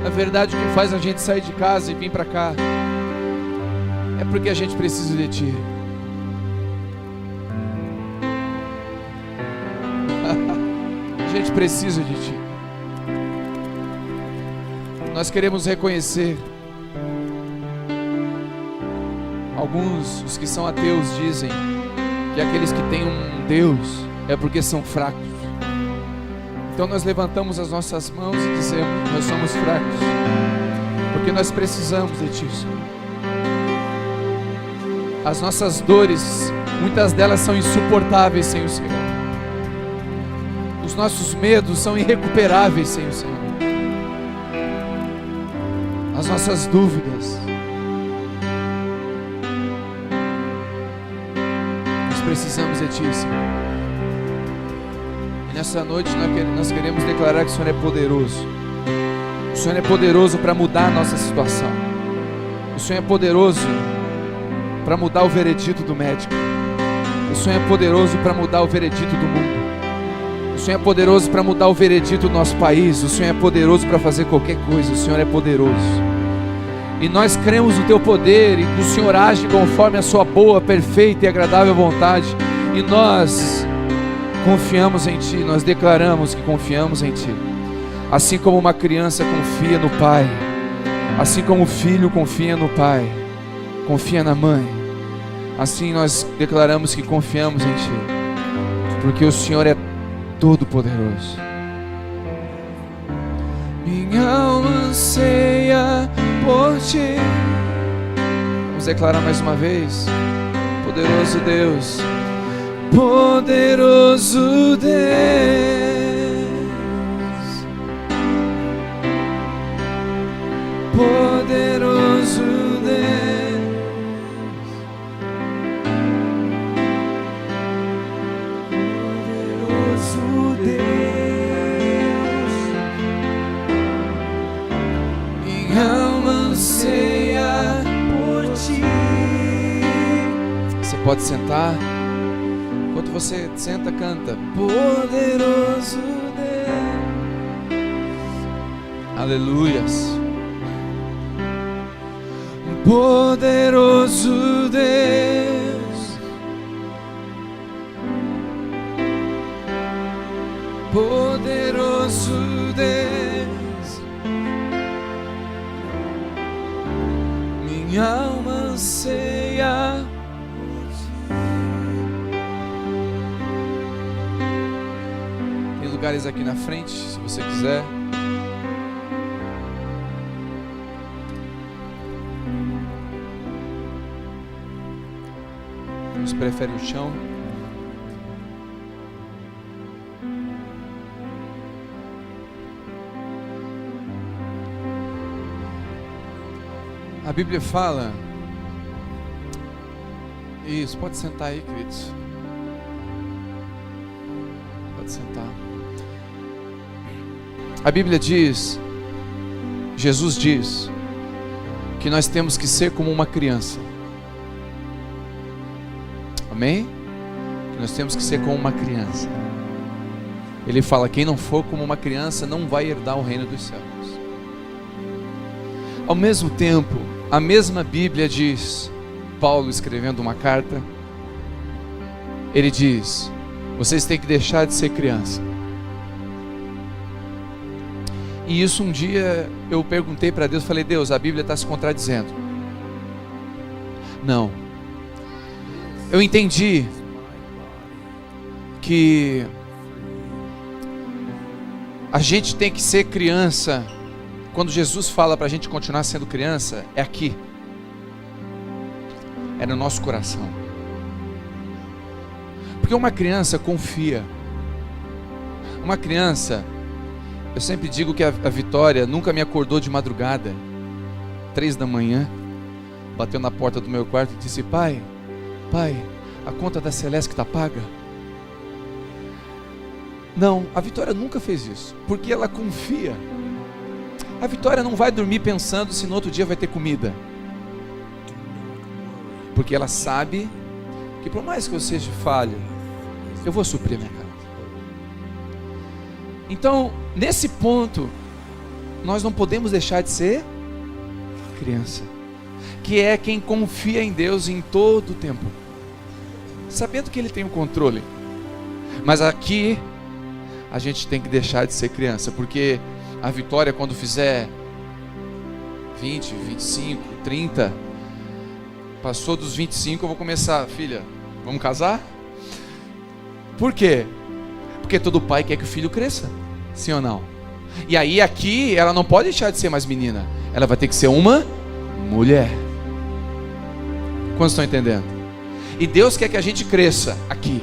Na verdade, o que faz a gente sair de casa e vir para cá é porque a gente precisa de Ti. A gente precisa de Ti. Nós queremos reconhecer. Alguns, os que são ateus, dizem que aqueles que têm um Deus é porque são fracos. Então nós levantamos as nossas mãos e dizemos: nós somos fracos, porque nós precisamos de Ti, Senhor. As nossas dores, muitas delas são insuportáveis sem o Senhor. Os nossos medos são irrecuperáveis sem o Senhor. As nossas dúvidas, nós precisamos de Ti, Senhor. E nessa noite nós queremos declarar que o Senhor é poderoso. O Senhor é poderoso para mudar a nossa situação. O Senhor é poderoso para mudar o veredito do médico. O Senhor é poderoso para mudar o veredito do mundo. O Senhor é poderoso para mudar o veredito do nosso país. O Senhor é poderoso para fazer qualquer coisa. O Senhor é poderoso. E nós cremos no Teu poder e que o Senhor age conforme a Sua boa, perfeita e agradável vontade. E nós confiamos em Ti, nós declaramos que confiamos em Ti. Assim como uma criança confia no pai, assim como o filho confia no pai, confia na mãe, assim nós declaramos que confiamos em Ti, porque o Senhor é todo poderoso. Minha alma anseia por Ti. Vamos declarar mais uma vez: poderoso Deus, poderoso Deus, poderoso Deus, poderoso Deus, minha alma anseia por Ti. Você pode sentar. Enquanto você senta, canta: poderoso Deus. Aleluias. Poderoso Deus, poderoso Deus, minha alma anseia. Lugares aqui na frente, se você quiser. Uns preferem o chão. A Bíblia fala. Isso, pode sentar aí, queridos. Pode sentar. A Bíblia diz, Jesus diz, que nós temos que ser como uma criança. Amém? Que nós temos que ser como uma criança. Ele fala: quem não for como uma criança não vai herdar o reino dos céus. Ao mesmo tempo, a mesma Bíblia diz, Paulo escrevendo uma carta, ele diz: vocês têm que deixar de ser criança. E isso um dia eu perguntei para Deus, falei: Deus, a Bíblia está se contradizendo. Não. Eu entendi que a gente tem que ser criança. Quando Jesus fala para a gente continuar sendo criança, é aqui. É no nosso coração. Porque uma criança confia. Uma criança... Eu sempre digo que a Vitória nunca me acordou de madrugada, 3 da manhã, bateu na porta do meu quarto e disse: pai, a conta da Celeste está paga? Não, a Vitória nunca fez isso, porque ela confia. A Vitória não vai dormir pensando se no outro dia vai ter comida, porque ela sabe que por mais que eu seja falho, eu vou suprir a minha casa. Então, nesse ponto, nós não podemos deixar de ser criança, que é quem confia em Deus em todo o tempo, sabendo que Ele tem o controle. Mas aqui a gente tem que deixar de ser criança, porque a Vitória, quando fizer 20, 25, 30, passou dos 25, eu vou começar: filha, vamos casar? Por quê? Porque todo pai quer que o filho cresça, sim ou não? E aí aqui ela não pode deixar de ser mais menina, ela vai ter que ser uma mulher. Quantos estão entendendo? E Deus quer que a gente cresça aqui,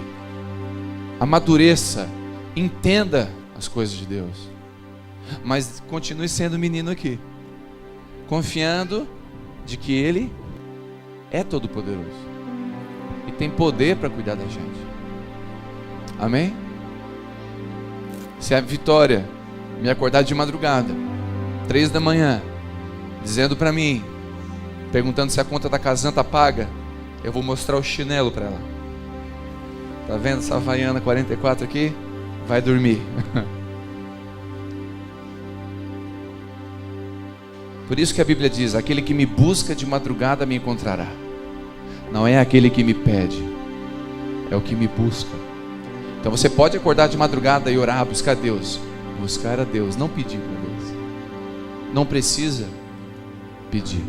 amadureça, entenda as coisas de Deus, mas continue sendo menino aqui, confiando de que Ele é todo poderoso e tem poder para cuidar da gente. Amém? Se a Vitória me acordar de madrugada, 3 da manhã, dizendo para mim, perguntando se a conta da Casan tá paga, eu vou mostrar o chinelo para ela. Tá vendo essa Havaiana 44 aqui? Vai dormir. Por isso que a Bíblia diz: aquele que me busca de madrugada me encontrará. Não é aquele que me pede, é o que me busca. Então você pode acordar de madrugada e orar, buscar Deus. Buscar a Deus, não pedir para Deus. Não precisa pedir.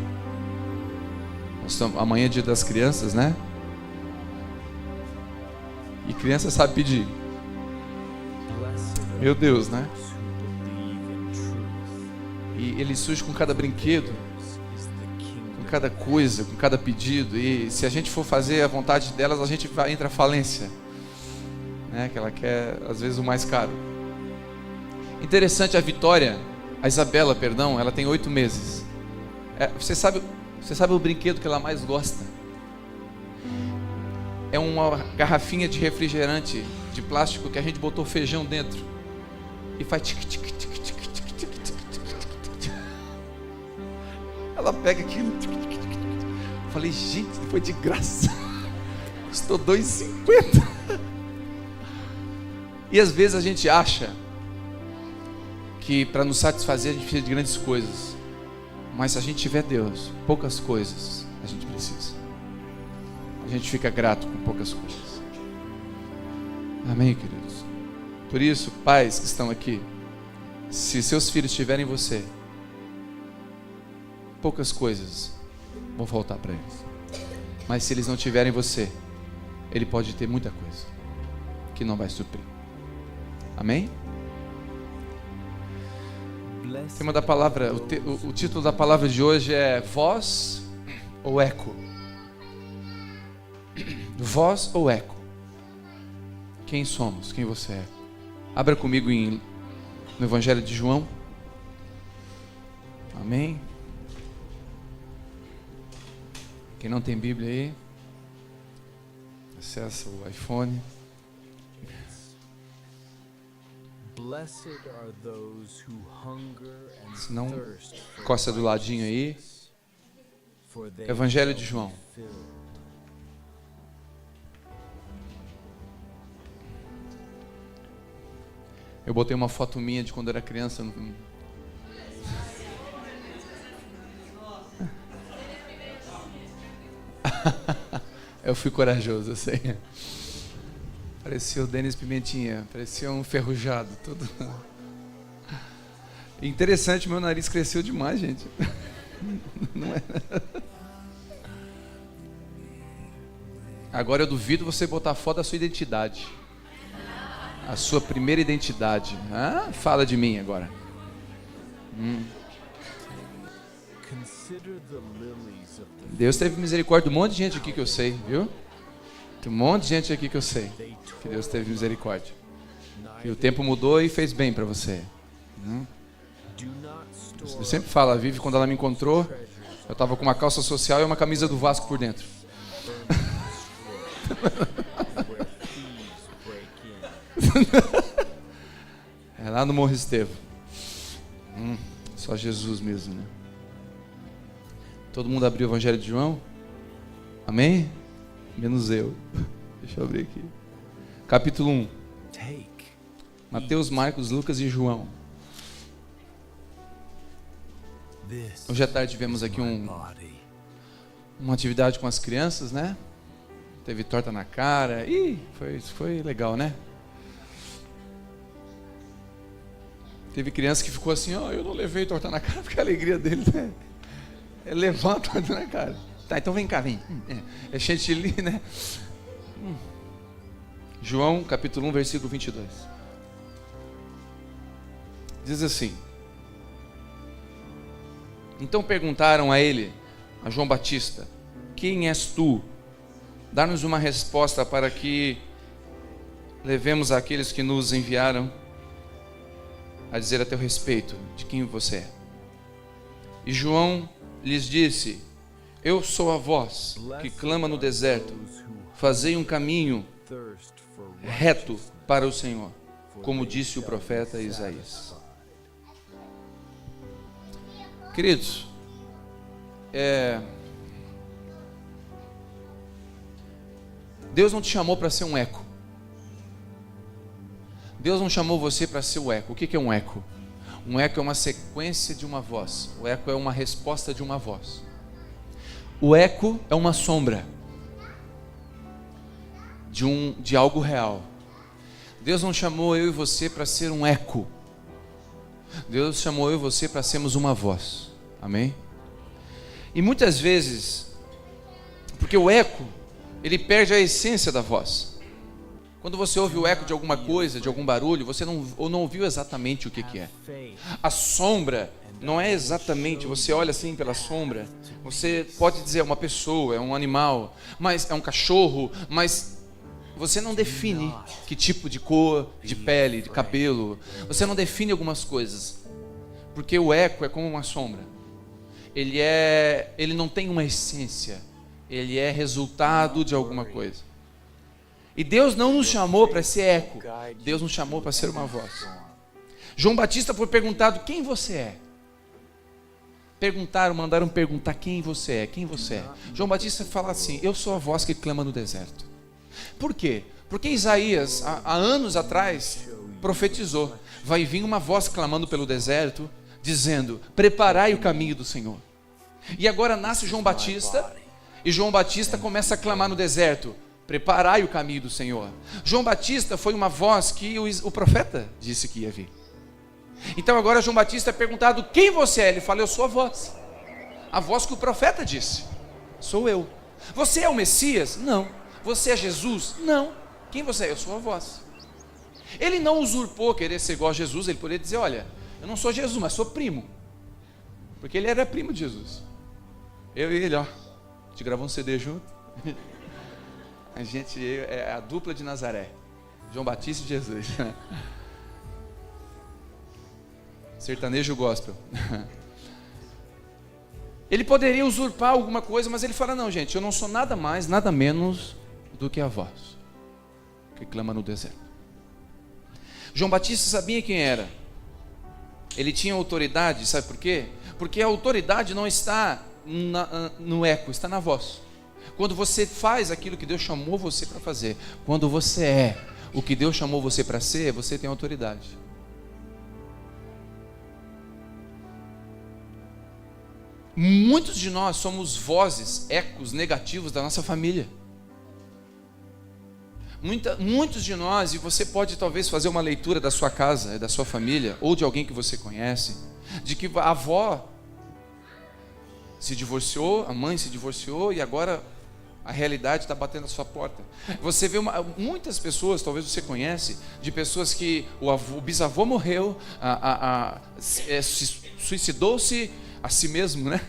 Amanhã é dia das crianças, né? E criança sabe pedir. Meu Deus, né? E ele surge com cada brinquedo, com cada coisa, com cada pedido. E se a gente for fazer a vontade delas, a gente entra à falência, né? Que ela quer, às vezes, o mais caro. Interessante, a Vitória, a Isabela, perdão, ela tem 8 meses. Você sabe o brinquedo que ela mais gosta? É uma garrafinha de refrigerante de plástico que a gente botou feijão dentro e faz tic tic tic tic tic tic tic tic. Ela pega aquilo. Eu falei: gente, foi de graça. Custou R$2,50. E às vezes a gente acha que para nos satisfazer a gente precisa de grandes coisas. Mas se a gente tiver Deus, poucas coisas a gente precisa. A gente fica grato com poucas coisas. Amém, queridos? Por isso, pais que estão aqui, se seus filhos tiverem você, poucas coisas vão voltar para eles. Mas se eles não tiverem você, ele pode ter muita coisa que não vai suprir. Amém? O tema da palavra, o título da palavra de hoje é voz ou eco? Voz ou eco? Quem somos? Quem você é? Abra comigo no Evangelho de João. Amém? Quem não tem Bíblia aí, acessa o iPhone. Se não, costa do ladinho aí. Evangelho de João. Eu botei uma foto minha de quando eu era criança. Eu fui corajoso, eu sei. Parecia o Denis Pimentinha, parecia um enferrujado, tudo. Interessante, meu nariz cresceu demais, gente. Não é? Agora eu duvido você botar foto da sua identidade. A sua primeira identidade. Fala de mim agora. Deus teve misericórdia de um monte de gente aqui que eu sei, viu? Tem um monte de gente aqui que eu sei que Deus teve misericórdia. E o tempo mudou e fez bem para você. Eu sempre falo, a Vivi, quando ela me encontrou, eu estava com uma calça social e uma camisa do Vasco por dentro. É lá no Morro Estevo. Só Jesus mesmo, né? Todo mundo abriu o Evangelho de João? Amém? Menos eu. Deixa eu abrir aqui. Capítulo 1. Mateus, Marcos, Lucas e João. Hoje à tarde tivemos aqui uma atividade com as crianças, né? Teve torta na cara. Foi legal, né? Teve criança que ficou assim, eu não levei torta na cara, porque a alegria dele, né, é levar a torta na cara. Tá, então vem cá, vem. É chantilly, né? João, capítulo 1, versículo 22. Diz assim: então perguntaram a ele, a João Batista: quem és tu? Dá-nos uma resposta para que levemos àqueles que nos enviaram a dizer a teu respeito de quem você é. E João lhes disse: eu sou a voz que clama no deserto, fazei um caminho reto para o Senhor, como disse o profeta Isaías. Queridos, Deus não te chamou para ser um eco. Deus não chamou você para ser o eco. O que é um eco? Um eco é uma sequência de uma voz. O eco é uma resposta de uma voz. O eco é uma sombra de algo real. Deus não chamou eu e você para ser um eco. Deus chamou eu e você para sermos uma voz. Amém? E muitas vezes, porque o eco, ele perde a essência da voz. Quando você ouve o eco de alguma coisa, de algum barulho, você não ouviu exatamente o que é. A sombra não é exatamente, você olha assim pela sombra, você pode dizer é uma pessoa, é um animal, mas é um cachorro, mas você não define que tipo de cor, de pele, de cabelo. Você não define algumas coisas, porque o eco é como uma sombra. Ele não tem uma essência, ele é resultado de alguma coisa. E Deus não nos chamou para ser eco, Deus nos chamou para ser uma voz. João Batista foi perguntado: quem você é? Mandaram perguntar quem você é, quem você é. João Batista fala assim: eu sou a voz que clama no deserto. Por quê? Porque Isaías, há anos atrás, profetizou: vai vir uma voz clamando pelo deserto, dizendo: preparai o caminho do Senhor. E agora nasce João Batista, e João Batista começa a clamar no deserto: preparai o caminho do Senhor. João Batista foi uma voz que o profeta disse que ia vir. Então agora João Batista é perguntado: quem você é? Ele fala: eu sou a voz que o profeta disse, sou eu. Você é o Messias? Não. Você é Jesus? Não. Quem você é? Eu sou a voz. Ele não usurpou querer ser igual a Jesus. Ele poderia dizer: olha, eu não sou Jesus, mas sou primo, porque ele era primo de Jesus. Eu e ele, a gente gravou um CD junto. A gente é a dupla de Nazaré, João Batista e Jesus. Sertanejo gospel. Ele poderia usurpar alguma coisa, mas ele fala: não, gente, eu não sou nada mais, nada menos do que a voz que clama no deserto. João Batista sabia quem era. Ele tinha autoridade, sabe por quê? Porque a autoridade não está no eco, está na voz. Quando você faz aquilo que Deus chamou você para fazer, quando você é o que Deus chamou você para ser, você tem autoridade. Muitos de nós somos vozes, ecos negativos da nossa família. Muitos de nós, e você pode talvez fazer uma leitura da sua casa, da sua família, ou de alguém que você conhece, de que a avó se divorciou, a mãe se divorciou, e agora a realidade está batendo na sua porta. Você vê muitas pessoas, talvez você conhece, de pessoas que o bisavô morreu, suicidou-se a si mesmo, né?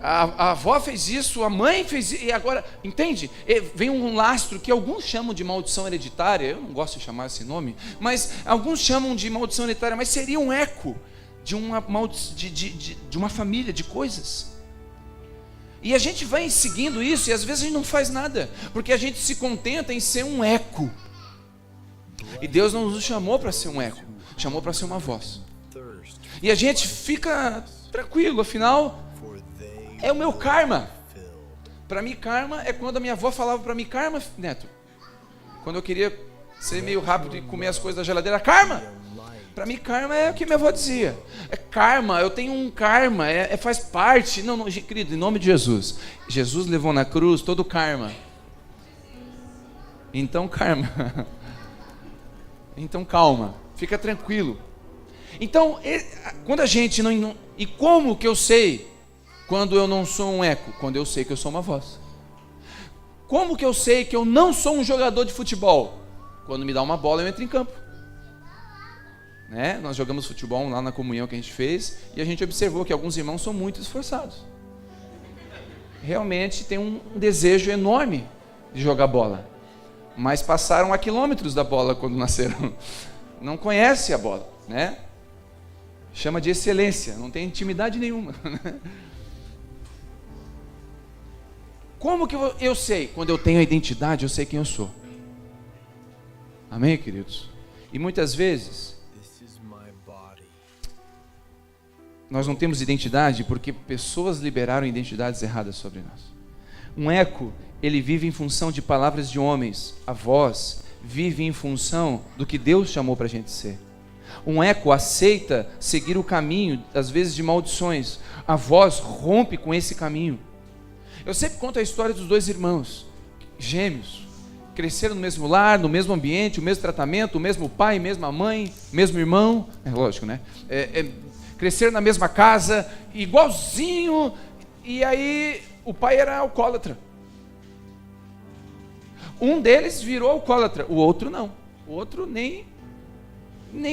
A avó fez isso, a mãe fez isso, e agora, entende? Vem um lastro que alguns chamam de maldição hereditária. Eu não gosto de chamar esse nome, mas alguns chamam de maldição hereditária, mas seria um eco de uma família, de coisas. E a gente vai seguindo isso, e às vezes a gente não faz nada, porque a gente se contenta em ser um eco. E Deus não nos chamou para ser um eco, chamou para ser uma voz. E a gente fica tranquilo, afinal é o meu karma. Para mim, karma é quando a minha avó falava para mim: karma, neto. Quando eu queria ser meio rápido e comer as coisas da geladeira: karma. Para mim, karma é o que minha avó dizia. É karma, eu tenho um karma, faz parte. Não, querido, em nome de Jesus. Jesus levou na cruz todo o karma. Então, karma. Então, calma, fica tranquilo. Então, quando a gente não... E como que eu sei quando eu não sou um eco? Quando eu sei que eu sou uma voz. Como que eu sei que eu não sou um jogador de futebol? Quando me dá uma bola, eu entro em campo. Né? Nós jogamos futebol lá na comunhão que a gente fez, e a gente observou que alguns irmãos são muito esforçados. Realmente tem um desejo enorme de jogar bola. Mas passaram a quilômetros da bola quando nasceram. Não conhece a bola, né? Chama de excelência, não tem intimidade nenhuma. Como que eu sei? Quando eu tenho a identidade, eu sei quem eu sou. Amém, queridos? E muitas vezes nós não temos identidade porque pessoas liberaram identidades erradas sobre nós. Um eco, ele vive em função de palavras de homens. A voz vive em função do que Deus chamou para a gente ser. Um eco aceita seguir o caminho, às vezes de maldições. A voz rompe com esse caminho. Eu sempre conto a história dos dois irmãos, gêmeos, cresceram no mesmo lar, no mesmo ambiente, o mesmo tratamento, o mesmo pai, mesma mãe, mesmo irmão, é lógico, né? Cresceram na mesma casa, igualzinho, e aí o pai era alcoólatra. Um deles virou alcoólatra, o outro não. O outro nem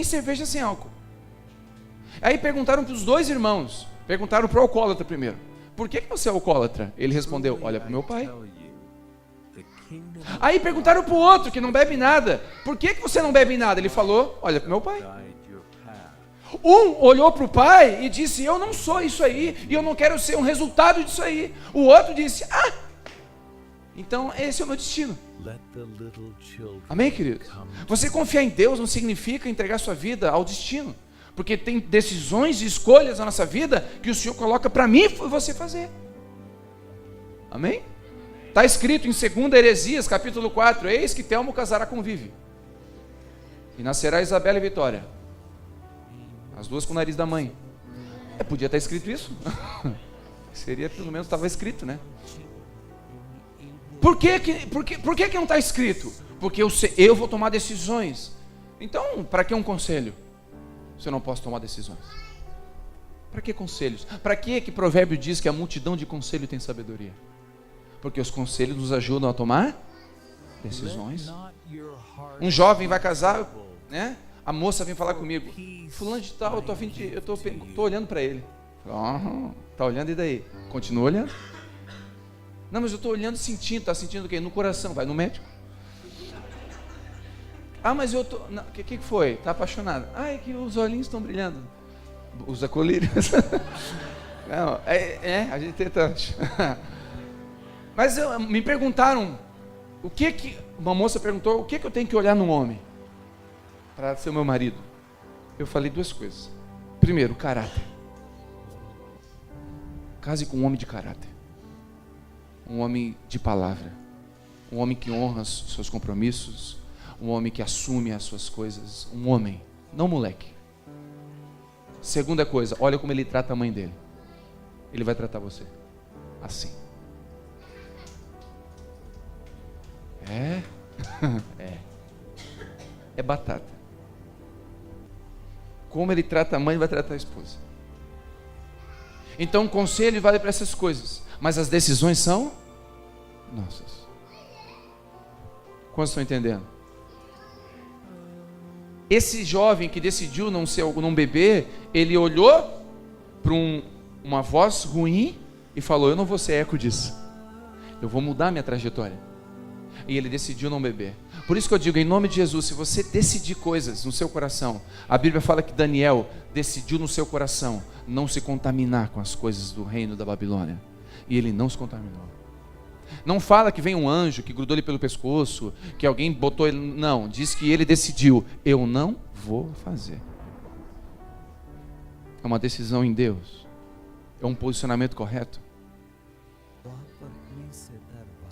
cerveja sem álcool. Aí perguntaram para os dois irmãos, perguntaram para o alcoólatra primeiro: por que você é alcoólatra? Ele respondeu: olha para o meu pai. Aí perguntaram para o outro, que não bebe nada: por que você não bebe nada? Ele falou: olha para o meu pai. Um olhou para o pai e disse: eu não sou isso aí, e eu não quero ser um resultado disso aí. O outro disse: então esse é o meu destino. Amém, queridos? Você confiar em Deus não significa entregar sua vida ao destino, porque tem decisões e escolhas na nossa vida que o Senhor coloca para mim e você fazer. Amém? Está escrito em 2 Heresias, capítulo 4: eis que Telmo casará com Vive, e nascerá Isabela e Vitória, as duas com o nariz da mãe. Podia estar escrito isso. Seria, pelo menos estava escrito, né? Por que não está escrito? Porque eu vou tomar decisões. Então, para que um conselho se eu não posso tomar decisões? Para que conselhos? Para que provérbio diz que a multidão de conselho tem sabedoria? Porque os conselhos nos ajudam a tomar decisões. Um jovem vai casar, né? A moça vem falar comigo: fulano de tal, eu tô olhando para ele. Tá olhando, e daí? Continua olhando. Não, mas eu estou olhando e sentindo. Está sentindo o quê? No coração. Vai no médico. Mas eu tô... O que foi? Está apaixonado. É que os olhinhos estão brilhando. Usa colírios. Não, a gente tenta. Mas me perguntaram, uma moça perguntou: o que eu tenho que olhar num homem para ser o meu marido? Eu falei duas coisas. Primeiro, caráter. Case com um homem de caráter. Um homem de palavra. Um homem que honra os seus compromissos. Um homem que assume as suas coisas. Um homem, não moleque. Segunda coisa, olha como ele trata a mãe dele. Ele vai tratar você assim. É batata. Como ele trata a mãe, vai tratar a esposa. Então o conselho vale para essas coisas, mas as decisões são nossas. Quantos estão entendendo? Esse jovem que decidiu não beber, ele olhou para uma voz ruim e falou: eu não vou ser eco disso, eu vou mudar minha trajetória. E ele decidiu não beber. Por isso que eu digo, em nome de Jesus, se você decidir coisas no seu coração, a Bíblia fala que Daniel decidiu no seu coração não se contaminar com as coisas do reino da Babilônia, e ele não se contaminou. Não fala que vem um anjo que grudou ele pelo pescoço, que alguém botou ele, não, diz que ele decidiu: eu não vou fazer. É uma decisão em Deus, é um posicionamento correto.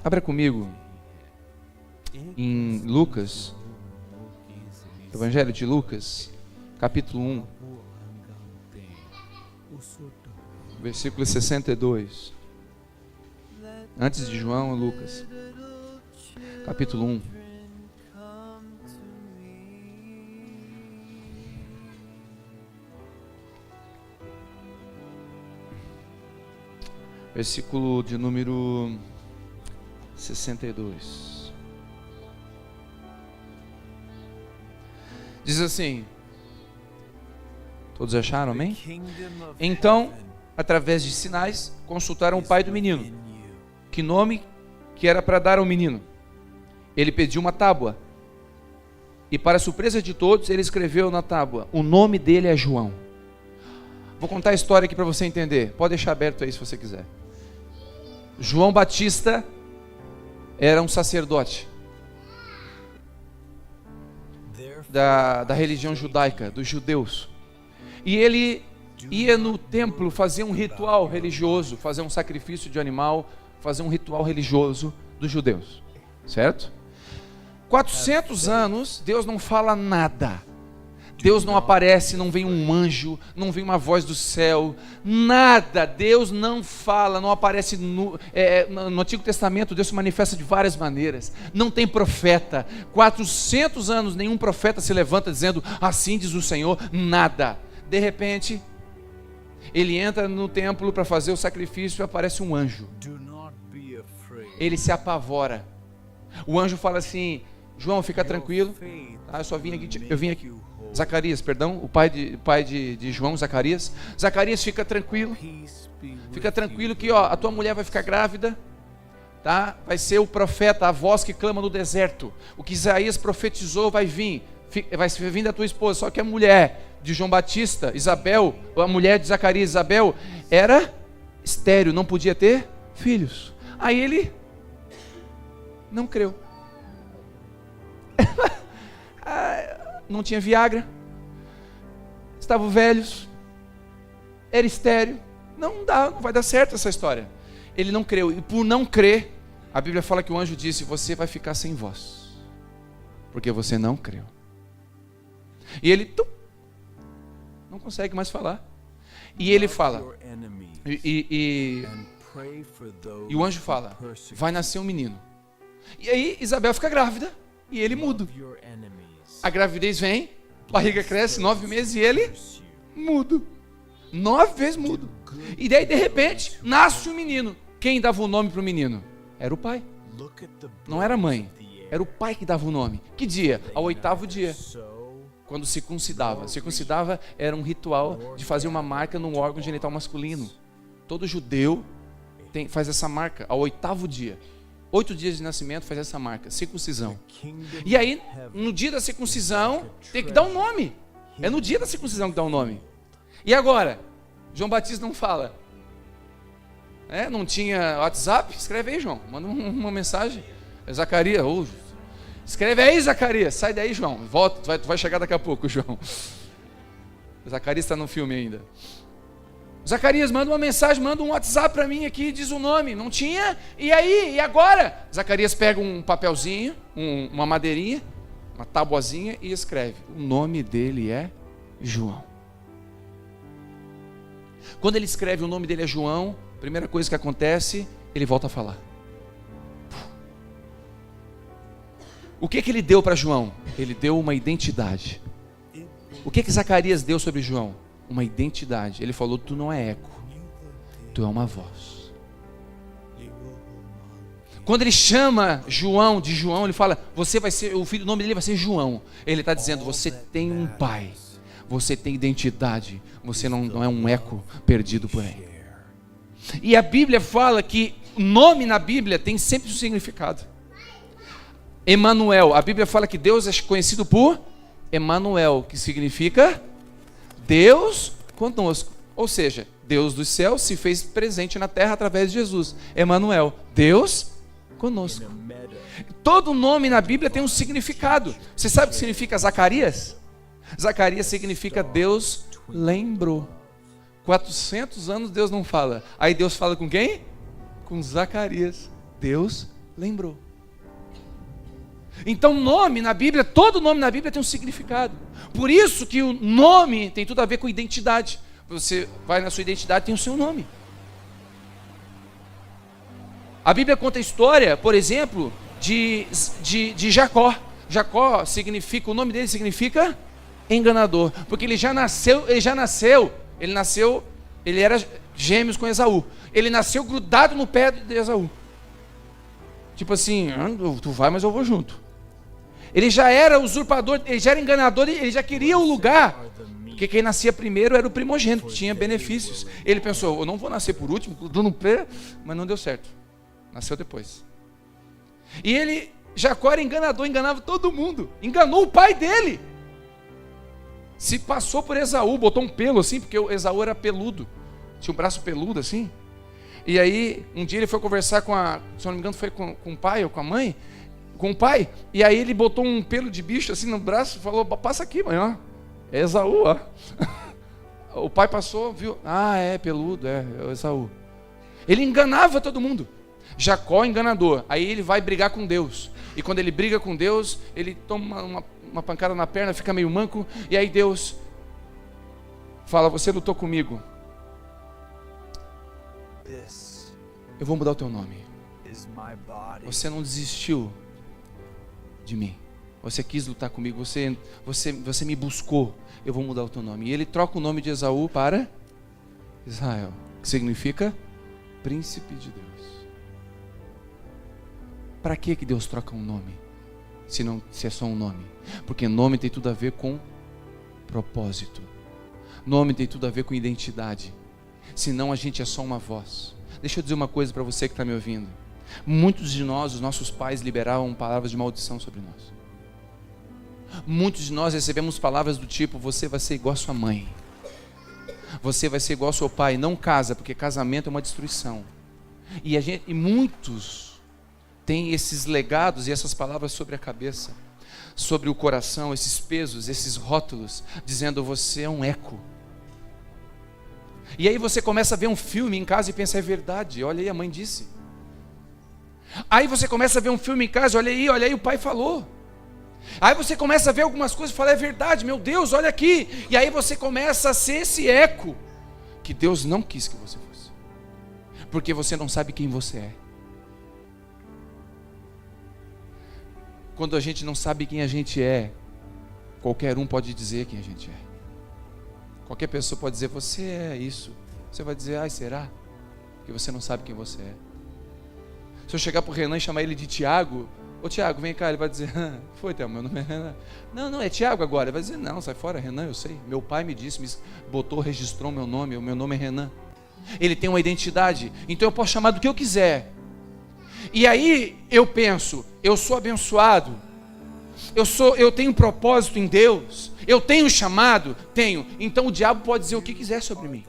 Abra comigo em Lucas, Evangelho de Lucas, capítulo 1, versículo 62. Antes de João, Lucas, capítulo 1. Versículo de número 62. Diz assim: todos acharam, amém? Então, através de sinais, consultaram o pai do menino, que nome que era para dar ao menino. Ele pediu uma tábua, e para surpresa de todos, ele escreveu na tábua: o nome dele é João. Vou contar a história aqui para você entender. Pode deixar aberto aí se você quiser. João Batista era um sacerdote da religião judaica, dos judeus. E ele ia no templo fazer um ritual religioso, fazer um sacrifício de animal, fazer um ritual religioso dos judeus. Certo? 400 anos, Deus não fala nada. Deus não aparece, não vem um anjo, não vem uma voz do céu, nada. Deus não fala, não aparece no Antigo Testamento. Deus se manifesta de várias maneiras. Não tem profeta. 400 anos, nenhum profeta se levanta dizendo: assim diz o Senhor, nada. De repente, ele entra no templo para fazer o sacrifício e aparece um anjo. Ele se apavora. O anjo fala assim: João, fica tranquilo. Eu vim aqui. Zacarias, perdão, o pai de João, Zacarias. Zacarias, fica tranquilo. Fica tranquilo que a tua mulher vai ficar grávida, tá? Vai ser o profeta, a voz que clama no deserto. O que Isaías profetizou vai vir da tua esposa. Só que a mulher de João Batista, Isabel, a mulher de Zacarias, Isabel, era estéril, não podia ter filhos. Aí ele não creu. Não tinha Viagra, estavam velhos, era estéril, não vai dar certo essa história. Ele não creu, e por não crer, a Bíblia fala que o anjo disse: você vai ficar sem voz, porque você não creu. E ele não consegue mais falar. E ele fala, e o anjo fala: vai nascer um menino. E aí Isabel fica grávida, e ele mudo. A gravidez vem, barriga cresce, 9 meses, e ele mudo. 9 vezes mudo. E daí, de repente, nasce um menino. Quem dava o nome para o menino? Era o pai. Não era a mãe. Era o pai que dava o nome. Que dia? Ao 8º dia. Quando circuncidava. Circuncidava era um ritual de fazer uma marca num órgão genital masculino. Todo judeu faz essa marca ao 8º dia. 8 dias de nascimento faz essa marca, circuncisão. E aí, no dia da circuncisão, tem que dar um nome. É no dia da circuncisão que dá um nome. E agora? João Batista não fala. Não tinha WhatsApp? Escreve aí, João. Manda uma mensagem. Zacarias, escreve aí, Zacarias. Sai daí, João. Volta, tu vai chegar daqui a pouco, João. Zacarias está no filme ainda. Zacarias, manda uma mensagem, manda um WhatsApp para mim aqui, diz o nome. Não tinha? E aí? E agora? Zacarias pega um papelzinho, uma madeirinha, uma tabuazinha e escreve: o nome dele é João. Quando ele escreve o nome dele é João, a primeira coisa que acontece, ele volta a falar. O que ele deu para João? Ele deu uma identidade. O que Zacarias deu sobre João? Uma identidade. Ele falou: tu não é eco, tu é uma voz. Quando ele chama João de João, ele fala: você vai ser, o filho, o nome dele vai ser João. Ele está dizendo: você tem um pai, você tem identidade, você não é um eco perdido por aí. E a Bíblia fala que o nome na Bíblia tem sempre um significado. Emanuel, a Bíblia fala que Deus é conhecido por Emanuel, que significa Deus conosco. Ou seja, Deus dos céus se fez presente na terra através de Jesus. Emanuel, Deus conosco. Todo nome na Bíblia tem um significado. Você sabe o que significa Zacarias? Zacarias significa Deus lembrou. 400 anos Deus não fala. Aí Deus fala com quem? Com Zacarias. Deus lembrou. Então nome na Bíblia, todo nome na Bíblia tem um significado. Por isso que o nome tem tudo a ver com identidade. Você vai na sua identidade, tem o seu nome. A Bíblia conta a história, por exemplo, de Jacó. Jacó significa, o nome dele significa enganador, porque ele era gêmeos com Esaú. Ele nasceu grudado no pé de Esaú. Tipo assim, tu vai, mas eu vou junto. Ele já era usurpador, ele já era enganador, ele já queria o lugar, porque quem nascia primeiro era o primogênito, que tinha benefícios. Ele pensou, eu não vou nascer por último, grudando no pé, mas não deu certo. Nasceu depois. E Jacó era enganador, enganava todo mundo. Enganou o pai dele. Se passou por Esaú, botou um pelo assim, porque o Esaú era peludo. Tinha um braço peludo assim. E aí, um dia ele foi conversar se não me engano, foi com o pai ou com a mãe. Com o pai. E aí ele botou um pelo de bicho assim no braço e falou, passa aqui, mãe, ó. É Esaú, ó. O pai passou, viu. Ah, é peludo, é o Esaú. Ele enganava todo mundo. Jacó enganador. Aí ele vai brigar com Deus. E quando ele briga com Deus, ele toma uma pancada na perna, fica meio manco. E aí Deus fala, você lutou comigo. Eu vou mudar o teu nome. Você não desistiu de mim. Você quis lutar comigo. Você me buscou. Eu vou mudar o teu nome. E ele troca o nome de Esaú para Israel, que significa príncipe de Deus. Para que Deus troca um nome? Se é só um nome. Porque nome tem tudo a ver com propósito. Nome tem tudo a ver com identidade. Senão a gente é só uma voz. Deixa eu dizer uma coisa para você que está me ouvindo. Muitos de nós, os nossos pais liberavam palavras de maldição sobre nós. Muitos de nós recebemos palavras do tipo, você vai ser igual a sua mãe. Você vai ser igual ao seu pai. Não casa, porque casamento é uma destruição. E muitos têm esses legados e essas palavras sobre a cabeça, sobre o coração, esses pesos, esses rótulos, dizendo você é um eco. E aí você começa a ver um filme em casa e pensa, é verdade, olha aí, a mãe disse. Aí você começa a ver um filme em casa, olha aí, o pai falou. Aí você começa a ver algumas coisas e fala, é verdade, meu Deus, olha aqui. E aí você começa a ser esse eco que Deus não quis que você fosse, porque você não sabe quem você é. Quando a gente não sabe quem a gente é, qualquer um pode dizer quem a gente é. Qualquer pessoa pode dizer, você é isso. Você vai dizer, ai, será? Porque você não sabe quem você é. Se eu chegar para o Renan e chamar ele de Tiago, ô Tiago, vem cá, ele vai dizer, foi, Théo, meu nome é Renan. Não, é Tiago agora. Ele vai dizer, não, sai fora, Renan, eu sei. Meu pai me disse, registrou meu nome é Renan. Ele tem uma identidade, então eu posso chamar do que eu quiser. E aí eu penso, eu sou abençoado, eu tenho propósito em Deus, eu tenho chamado, tenho. Então o diabo pode dizer o que quiser sobre mim.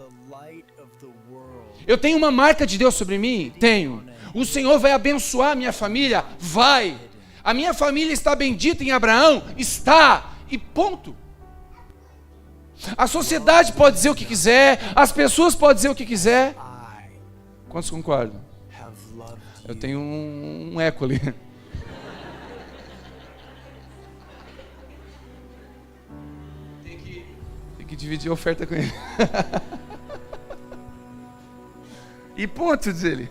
Eu tenho uma marca de Deus sobre mim? Tenho. O Senhor vai abençoar a minha família? Vai. A minha família está bendita em Abraão? Está. E ponto. A sociedade pode dizer o que quiser, as pessoas podem dizer o que quiser. Quantos concordam? Eu tenho um eco ali. Tem que dividir a oferta com ele. E ponto, diz ele.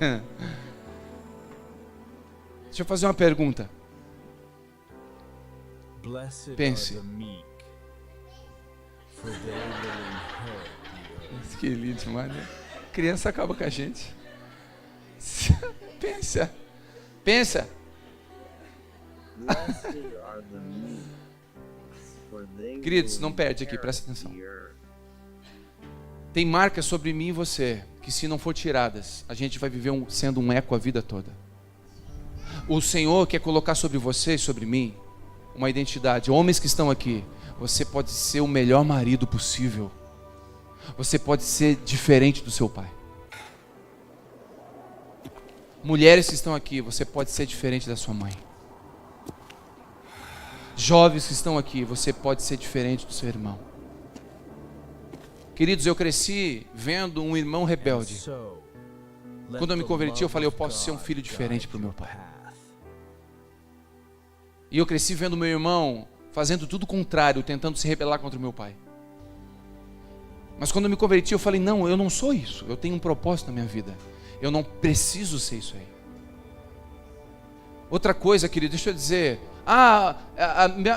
Deixa eu fazer uma pergunta. Pense. Que lindo demais, né? Criança acaba com a gente. Pensa. Queridos, não perde aqui, presta atenção. Tem marcas sobre mim e você, que se não for tiradas, a gente vai viver sendo um eco a vida toda. O Senhor quer colocar sobre você e sobre mim uma identidade. Homens que estão aqui, você pode ser o melhor marido possível. Você pode ser diferente do seu pai. Mulheres que estão aqui, você pode ser diferente da sua mãe. Jovens que estão aqui, você pode ser diferente do seu irmão. Queridos, eu cresci vendo um irmão rebelde. Quando eu me converti, eu falei, eu posso ser um filho diferente para o meu pai. E eu cresci vendo meu irmão fazendo tudo contrário, tentando se rebelar contra o meu pai. Mas quando eu me converti, eu falei, não, eu não sou isso. Eu tenho um propósito na minha vida. Eu não preciso ser isso aí. Outra coisa, querido, deixa eu dizer. A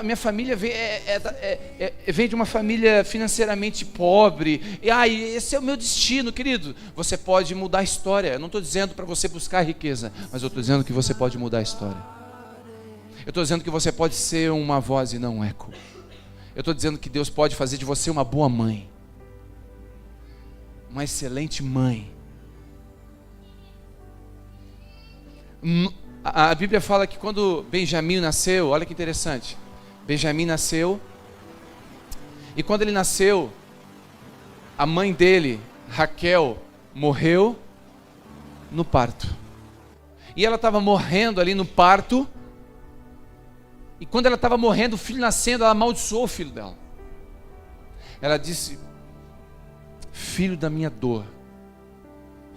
minha família vem de uma família financeiramente pobre. E esse é o meu destino, querido. Você pode mudar a história. Eu não estou dizendo para você buscar riqueza, mas eu estou dizendo que você pode mudar a história. Eu estou dizendo que você pode ser uma voz e não um eco. Eu estou dizendo que Deus pode fazer de você uma boa mãe. Uma excelente mãe. A Bíblia fala que quando Benjamim nasceu, olha que interessante. Benjamim nasceu, e quando ele nasceu, a mãe dele, Raquel, morreu no parto. E ela estava morrendo ali no parto, e quando ela estava morrendo, o filho nascendo, ela amaldiçoou o filho dela. Ela disse: filho da minha dor,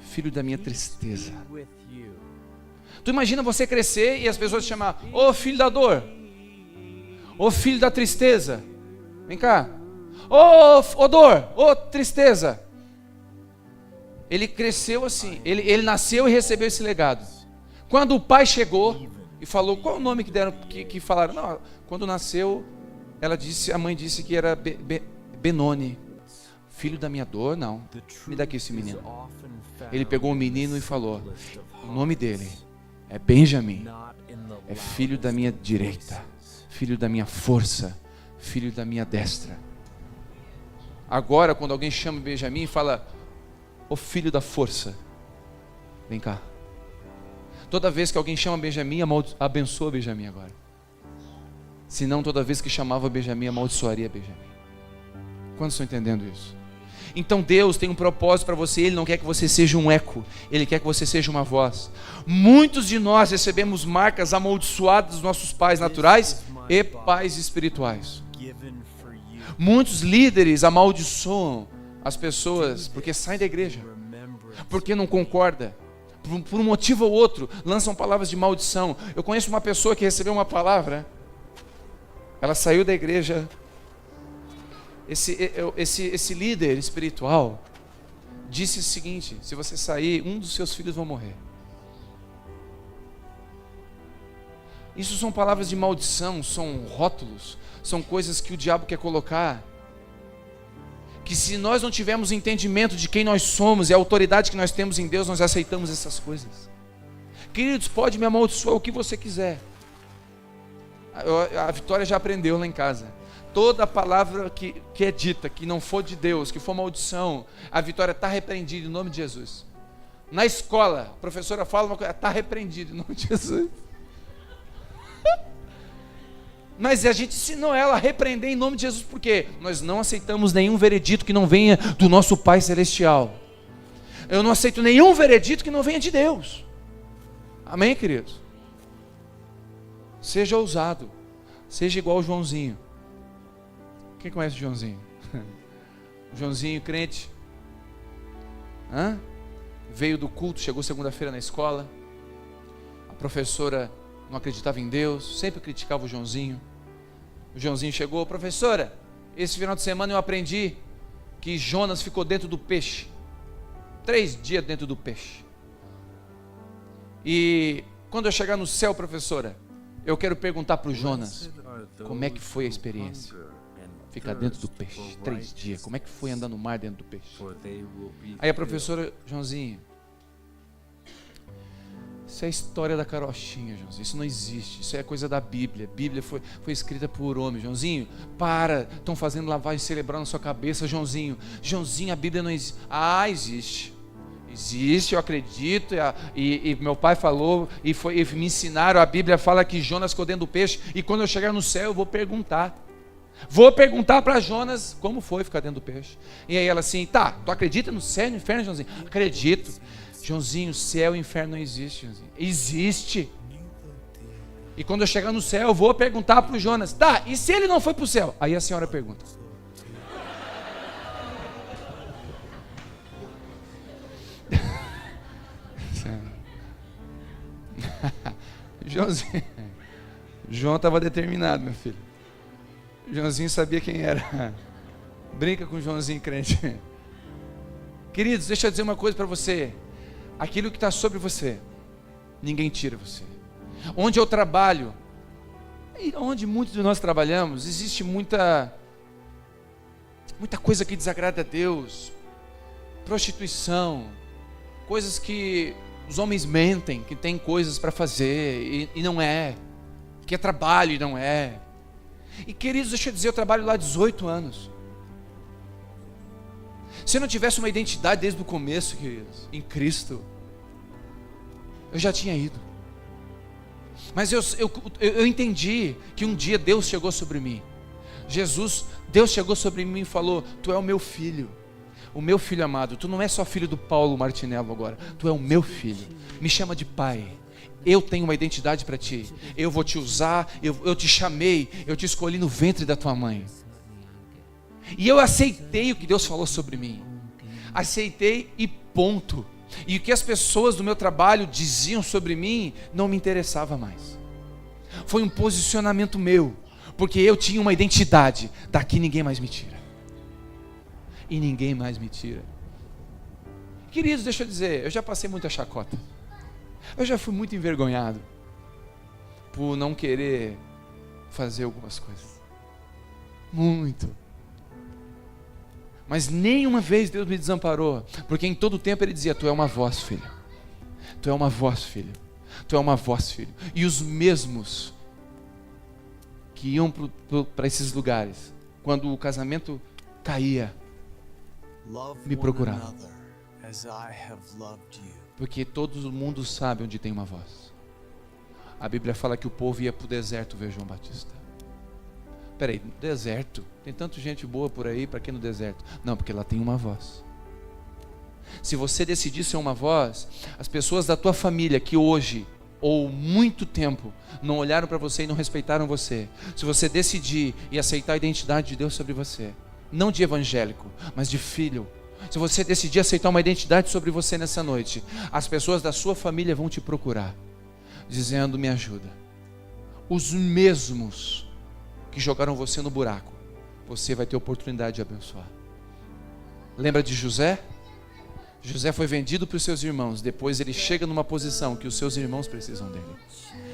filho da minha tristeza. Tu imagina você crescer e as pessoas te chamar, ô filho da dor, ô filho da tristeza, vem cá, ô dor, ô tristeza. Ele cresceu assim, ele nasceu e recebeu esse legado. Quando o pai chegou e falou, qual o nome que deram, que falaram? Não, quando nasceu, a mãe disse que era Benoni. Filho da minha dor, não, me dá aqui esse menino. Ele pegou o menino e falou, o nome dele é Benjamim, é filho da minha direita, filho da minha força, filho da minha destra. Agora, quando alguém chama Benjamim, fala, ô filho da força, vem cá. Toda vez que alguém chama Benjamim, abençoa Benjamim agora. Senão, toda vez que chamava Benjamim, amaldiçoaria Benjamim. Quantos estão entendendo isso? Então Deus tem um propósito para você. Ele não quer que você seja um eco, Ele quer que você seja uma voz. Muitos de nós recebemos marcas amaldiçoadas dos nossos pais naturais e pais espirituais. Muitos líderes amaldiçoam as pessoas porque saem da igreja, porque não concorda, por um motivo ou outro, lançam palavras de maldição. Eu conheço uma pessoa que recebeu uma palavra, ela saiu da igreja. Esse líder espiritual disse o seguinte: se você sair, um dos seus filhos vão morrer. Isso são palavras de maldição, são rótulos, são coisas que o diabo quer colocar. Que se nós não tivermos entendimento de quem nós somos e a autoridade que nós temos em Deus, nós aceitamos essas coisas. Queridos, pode me amaldiçoar o que você quiser. A Vitória já aprendeu lá em casa. Toda palavra que é dita, que não for de Deus, que for maldição, a Vitória está repreendida em nome de Jesus. Na escola, a professora fala uma coisa, está repreendido em nome de Jesus. Mas a gente ensinou ela a repreender em nome de Jesus, porque nós não aceitamos nenhum veredito que não venha do nosso Pai Celestial. Eu não aceito nenhum veredito que não venha de Deus. Amém, queridos? Seja ousado, seja igual o Joãozinho. Quem conhece o Joãozinho? O Joãozinho, crente. Veio do culto, chegou segunda-feira na escola. A professora não acreditava em Deus, sempre criticava o Joãozinho. O Joãozinho chegou, professora, esse final de semana eu aprendi que Jonas ficou dentro do peixe. 3 dias dentro do peixe. E quando eu chegar no céu, professora, eu quero perguntar para o Jonas, como é que foi a experiência? Ficar dentro do peixe, 3 dias. Como é que foi andar no mar dentro do peixe? Aí a professora, Joãozinho, isso é a história da carochinha, Joãozinho. Isso não existe, isso é coisa da Bíblia. A Bíblia foi escrita por homem. Joãozinho, para, estão fazendo lavagem cerebral na sua cabeça, Joãozinho. Joãozinho, a Bíblia não existe. Existe. Existe, eu acredito, e meu pai falou, e me ensinaram, a Bíblia fala que Jonas ficou dentro do peixe, e quando eu chegar no céu eu vou perguntar para Jonas como foi ficar dentro do peixe. E aí ela assim, tá, tu acredita no céu e no inferno, Joãozinho? Acredito. Joãozinho, céu e inferno não existe, Joãozinho. Existe. E quando eu chegar no céu eu vou perguntar para o Jonas, tá, e se ele não foi para o céu? Aí a senhora pergunta. João estava determinado, meu filho. Joãozinho sabia quem era. Brinca com o Joãozinho crente. Queridos, deixa eu dizer uma coisa para você. Aquilo que está sobre você, ninguém tira você. Onde eu trabalho, e onde muitos de nós trabalhamos, existe muita coisa que desagrada a Deus. Prostituição, coisas que os homens mentem, que tem coisas para fazer e não é, que é trabalho e não é. E queridos, deixa eu dizer, eu trabalho lá há 18 anos. Se eu não tivesse uma identidade desde o começo, queridos, em Cristo, eu já tinha ido. Mas eu entendi que um dia Deus chegou sobre mim. Deus chegou sobre mim e falou: tu é o meu filho amado. Tu não é só filho do Paulo Martinello agora, tu é o meu filho. Me chama de pai. Eu tenho uma identidade para ti. Eu vou te usar, eu te chamei, eu te escolhi no ventre da tua mãe. E eu aceitei o que Deus falou sobre mim. Aceitei e ponto. E o que as pessoas do meu trabalho diziam sobre mim não me interessava mais. Foi um posicionamento meu, porque eu tinha uma identidade. Daqui ninguém mais me tira. E ninguém mais me tira. Queridos, deixa eu dizer, eu já passei muita chacota. Eu já fui muito envergonhado por não querer fazer algumas coisas. Muito. Mas nenhuma vez Deus me desamparou, porque em todo tempo Ele dizia: tu é uma voz, filho. Tu é uma voz, filho. Tu é uma voz, filho. E os mesmos que iam para esses lugares, quando o casamento caía, me procuravam. Porque todo mundo sabe onde tem uma voz. A Bíblia fala que o povo ia para o deserto ver João Batista. Peraí, no deserto? Tem tanta gente boa por aí, para que no deserto? Não, porque lá tem uma voz. Se você decidir ser uma voz, as pessoas da tua família que hoje, ou muito tempo, não olharam para você e não respeitaram você, se você decidir e aceitar a identidade de Deus sobre você, não de evangélico, mas de filho, se você decidir aceitar uma identidade sobre você nessa noite, as pessoas da sua família vão te procurar, dizendo: me ajuda. Os mesmos que jogaram você no buraco, você vai ter oportunidade de abençoar. Lembra de José? José foi vendido para os seus irmãos. Depois ele chega numa posição que os seus irmãos precisam dele.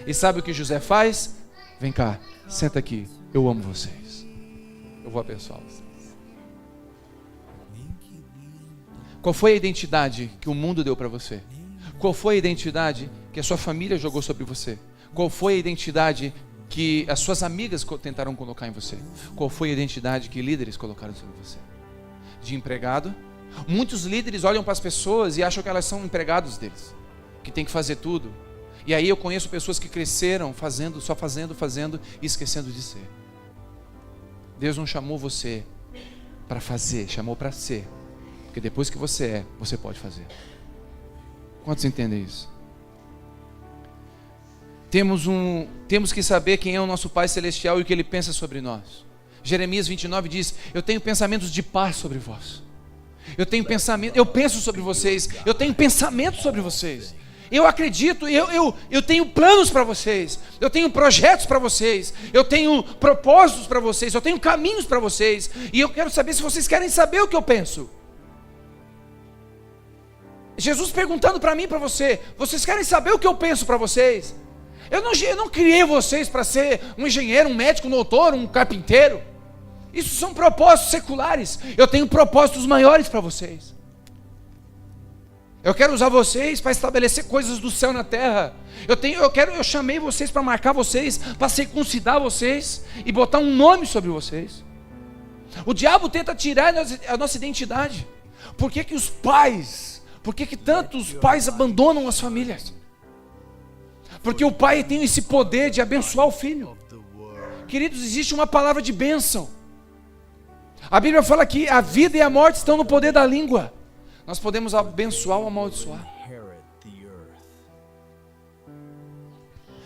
E sabe o que José faz? Vem cá, senta aqui, eu amo vocês, eu vou abençoar vocês. Qual foi a identidade que o mundo deu para você? Qual foi a identidade que a sua família jogou sobre você? Qual foi a identidade que as suas amigas tentaram colocar em você? Qual foi a identidade que líderes colocaram sobre você? De empregado? Muitos líderes olham para as pessoas e acham que elas são empregados deles, que tem que fazer tudo. E aí eu conheço pessoas que cresceram só fazendo e esquecendo de ser. Deus não chamou você para fazer, chamou para ser. Porque depois que você é, você pode fazer. Quantos entendem isso? Temos que saber quem é o nosso Pai Celestial e o que Ele pensa sobre nós. Jeremias 29 diz: eu tenho pensamentos de paz sobre vós. Eu penso sobre vocês, eu tenho pensamentos sobre vocês. Eu acredito, eu tenho planos para vocês, eu tenho projetos para vocês, eu tenho propósitos para vocês, eu tenho caminhos para vocês. E eu quero saber se vocês querem saber o que eu penso. Jesus perguntando para mim e para você: vocês querem saber o que eu penso para vocês? Eu não criei vocês para ser um engenheiro, um médico, um doutor, um carpinteiro. Isso são propósitos seculares. Eu tenho propósitos maiores para vocês. Eu quero usar vocês para estabelecer coisas do céu na terra. Eu chamei vocês para marcar vocês, para circuncidar vocês e botar um nome sobre vocês. O diabo tenta tirar a nossa identidade. Por que tantos pais abandonam as famílias? Porque o pai tem esse poder de abençoar o filho. Queridos, existe uma palavra de bênção. A Bíblia fala que a vida e a morte estão no poder da língua. Nós podemos abençoar ou amaldiçoar.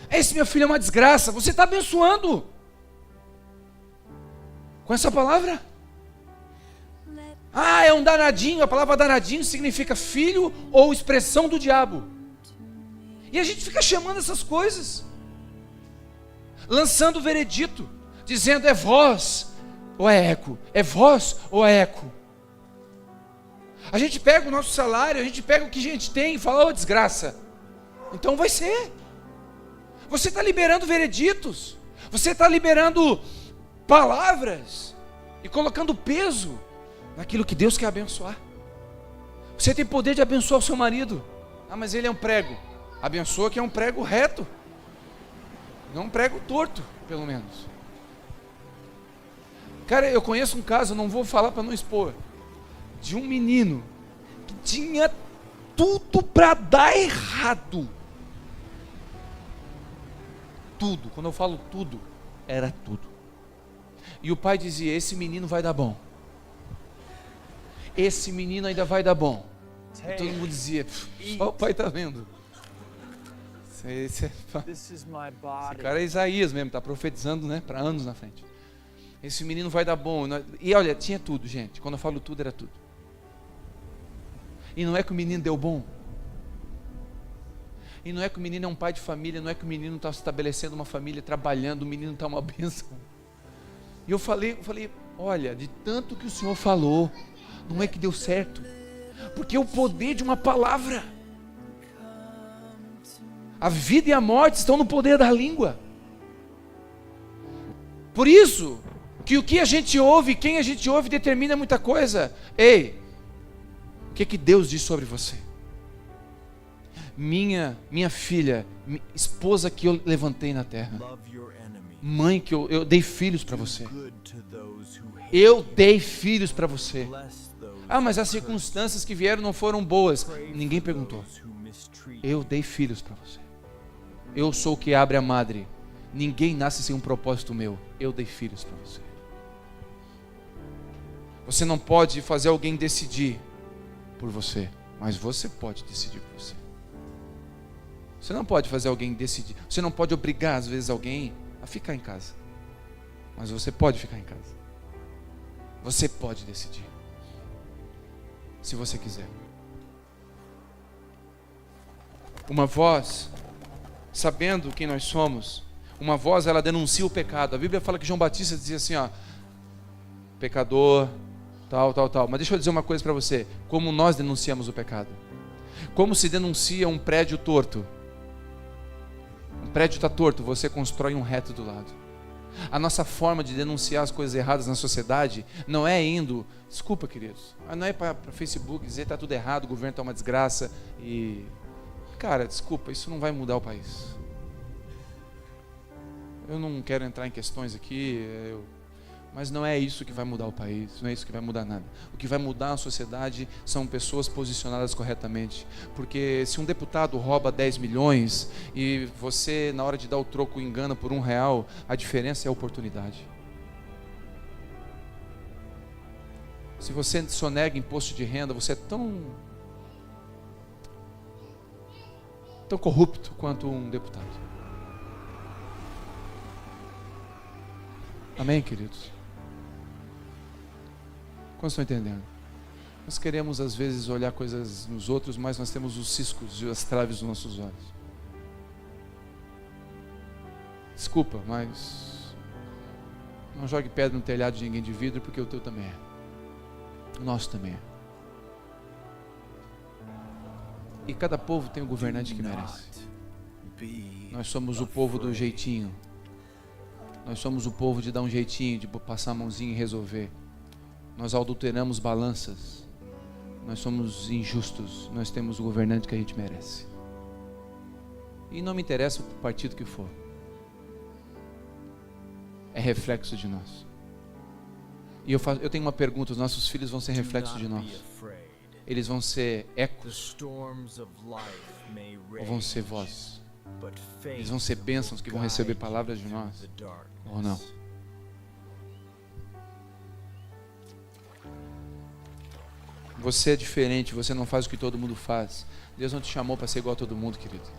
Esse, meu filho, é uma desgraça. Você está abençoando com essa palavra? Ah, é um danadinho. A palavra danadinho significa filho ou expressão do diabo. E a gente fica chamando essas coisas. lançando o veredito, dizendo: é voz ou é eco? É voz ou é eco? A gente pega o nosso salário, a gente pega o que a gente tem e fala: ô desgraça, então vai ser. Você está liberando vereditos, você está liberando palavras e colocando peso naquilo que Deus quer abençoar. Você tem poder de abençoar o seu marido. Ah, mas ele é um prego. Abençoa que é um prego reto, não um prego torto, pelo menos. Cara, eu conheço um caso, não vou falar para não expor, de um menino que tinha tudo para dar errado. Tudo, quando eu falo tudo, era tudo. E o pai dizia: esse menino vai dar bom, esse menino ainda vai dar bom. E todo mundo dizia: só o pai está vendo. Esse cara é Isaías mesmo, está profetizando, né, para anos na frente. Esse menino vai dar bom. E olha, tinha tudo, gente. Quando eu falo tudo, era tudo. E não é que o menino deu bom. E não é que o menino é um pai de família, não é que o menino está estabelecendo uma família, trabalhando, o menino está uma bênção. E eu falei, olha, de tanto que o Senhor falou, não é que deu certo, porque o poder de uma palavra, a vida e a morte estão no poder da língua. Por isso, que o que a gente ouve, quem a gente ouve, determina muita coisa. Ei, o que Deus diz sobre você? Minha filha, esposa que eu levantei na terra, mãe que eu dei filhos para você. Eu dei filhos para você. Ah, mas as circunstâncias que vieram não foram boas. Ninguém perguntou. Eu dei filhos para você. Eu sou o que abre a madre. Ninguém nasce sem um propósito meu. Eu dei filhos para você. Você não pode fazer alguém decidir por você, mas você pode decidir por você. Você não pode fazer alguém decidir. Você não pode obrigar às vezes alguém a ficar em casa, mas você pode ficar em casa. Você pode decidir, se você quiser. Uma voz, sabendo quem nós somos, uma voz, ela denuncia o pecado. A Bíblia fala que João Batista dizia assim, ó: pecador, tal. Mas deixa eu dizer uma coisa para você: como nós denunciamos o pecado? Como se denuncia um prédio torto? Um prédio está torto, você constrói um reto do lado. A nossa forma de denunciar as coisas erradas na sociedade não é indo, desculpa queridos, não é para Facebook dizer está tudo errado, o governo está uma desgraça e... Cara, desculpa, isso não vai mudar o país. Eu não quero entrar em questões aqui, mas não é isso que vai mudar o país, não é isso que vai mudar nada. O que vai mudar a sociedade são pessoas posicionadas corretamente. Porque se um deputado rouba 10 milhões e você, na hora de dar o troco, engana por R$1, a diferença é a oportunidade. Se você sonega imposto de renda, você é tão corrupto quanto um deputado. Amém, queridos? Quantos estão entendendo? Nós queremos às vezes olhar coisas nos outros, mas nós temos os ciscos e as traves nos nossos olhos. Desculpa, mas não jogue pedra no telhado de ninguém de vidro, porque o teu também é. O nosso também é. E cada povo tem o governante que merece. Nós somos o povo do jeitinho. Nós somos o povo de dar um jeitinho, de passar a mãozinha e resolver. Nós adulteramos balanças. Nós somos injustos. Nós temos o governante que a gente merece. E não me interessa o partido que for. É reflexo de nós. E eu tenho uma pergunta: os nossos filhos vão ser reflexo de nós? Eles vão ser ecos? Ou vão ser voz? Eles vão ser bênçãos que vão receber palavras de nós? Ou não? Você é diferente, você não faz o que todo mundo faz. Deus não te chamou para ser igual a todo mundo, querido.